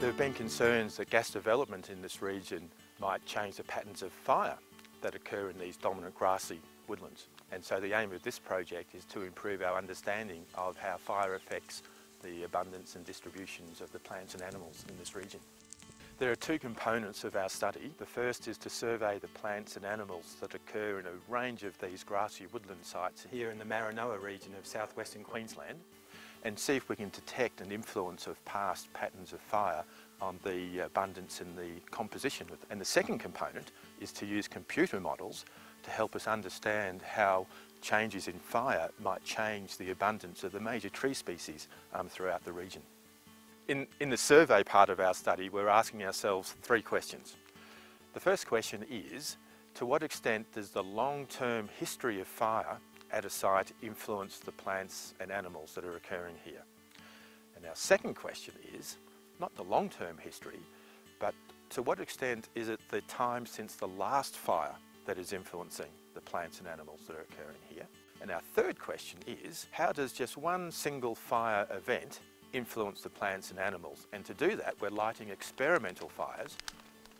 There have been concerns that gas development in this region might change the patterns of fire that occur in these dominant grassy woodlands. And so the aim of this project is to improve our understanding of how fire affects the abundance and distributions of the plants and animals in this region. There are two components of our study. The first is to survey the plants and animals that occur in a range of these grassy woodland sites here in the Maranoa region of southwestern Queensland, and see if we can detect an influence of past patterns of fire on the abundance and the composition of them. And the second component is to use computer models to help us understand how changes in fire might change the abundance of the major tree species throughout the region. In the survey part of our study, we're asking ourselves three questions. The first question is, to what extent does the long-term history of fire at a site influence the plants and animals that are occurring here? And our second question is, not the long-term history, but to what extent is it the time since the last fire that is influencing the plants and animals that are occurring here? And our third question is, how does just one single fire event influence the plants and animals? And to do that, we're lighting experimental fires.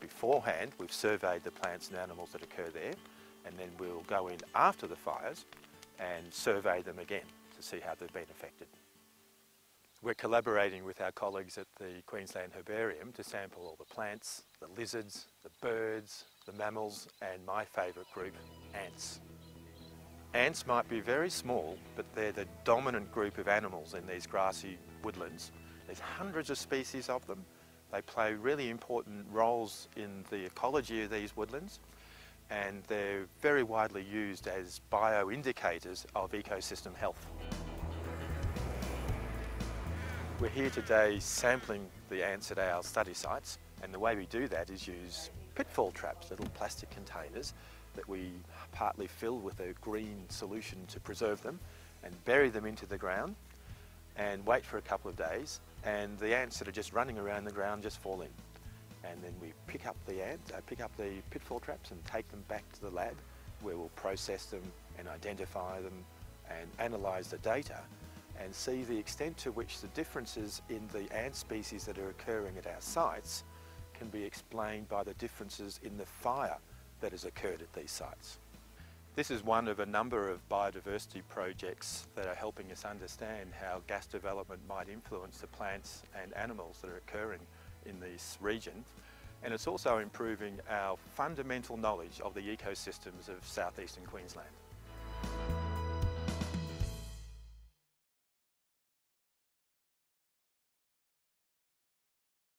Beforehand, we've surveyed the plants and animals that occur there, and then we'll go in after the fires and survey them again to see how they've been affected. We're collaborating with our colleagues at the Queensland Herbarium to sample all the plants, the lizards, the birds, the mammals, and my favourite group, ants. Ants might be very small, but they're the dominant group of animals in these grassy woodlands. There's hundreds of species of them. They play really important roles in the ecology of these woodlands, and they're very widely used as bioindicators of ecosystem health. We're here today sampling the ants at our study sites, and the way we do that is use pitfall traps, little plastic containers that we partly fill with a green solution to preserve them, and bury them into the ground and wait for a couple of days, and the ants that are just running around the ground just fall in. And then we pick up the pitfall traps and take them back to the lab, where we'll process them and identify them and analyse the data and see the extent to which the differences in the ant species that are occurring at our sites can be explained by the differences in the fire that has occurred at these sites. This is one of a number of biodiversity projects that are helping us understand how gas development might influence the plants and animals that are occurring in this region, and it's also improving our fundamental knowledge of the ecosystems of southeastern Queensland.